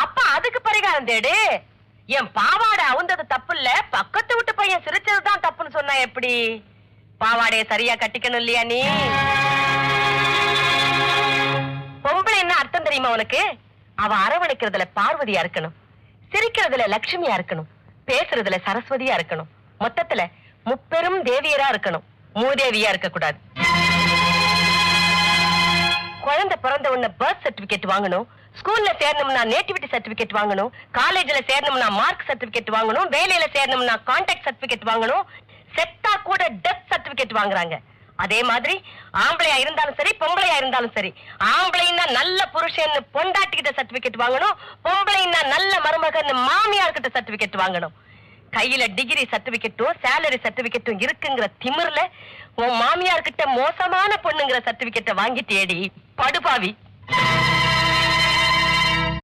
அப்ப அதுக்கு பரிகாரம் தேடு. என் பாவாடை அவுந்தது தப்பு இல்ல, பக்கத்து விட்டு பையன் சிரிச்சதுதான் தப்புன்னு சொன்னா எப்படி? பாவாடைய சரியா கட்டிக்கணும் இல்லையா நீ? பொம்பளை என்ன அர்த்தம் தெரியுமா உனக்கு? அவ அரவணைக்கிறதுல பார்வதியா இருக்கணும், சிரிக்கிறதுல லட்சுமியா இருக்கணும், பேசுறதுல சரஸ்வதியா இருக்கணும், மொத்தத்துல முப்பெரும் தேவியரா இருக்கணும், மூதேவியா இருக்க கூடாது. குழந்தை பிறந்த உடனே பர்த் சர்டிபிகேட் வாங்கணும், ஸ்கூல்ல சேரணும்னா நேட்டிவிட்டி சர்டிபிகேட் வாங்கணும், காலேஜ்ல சேரணும்னா மார்க் சர்டிபிகேட் வாங்கணும், வேலையில சேரணும்னா கான்டாக்ட் சர்டிபிகேட் வாங்கணும், செத்தா கூட டெத் சர்டிபிகேட் வாங்குறாங்க. அதே மாதிரி ஆம்பளையா இருந்தாலும் சரி பொம்பளையா இருந்தாலும் சரி, ஆம்பளைன்னா நல்ல புருஷன் பொண்டாட்டிக்கிட்ட சர்டிபிகேட் வாங்கணும், பொம்பளைன்னா நல்ல மருமகன் மாமியார்கிட்ட சர்டிபிகேட் வாங்கணும். கையில டிகிரி சர்டிபிகேட்டும் சேலரி சர்டிபிகேட்டும் இருக்குங்கிற திமிர்ல உன் மாமியார்கிட்ட மோசமான பொண்ணுங்கிற சர்டிபிகேட்டை வாங்கிட்டேடி படுபாவி.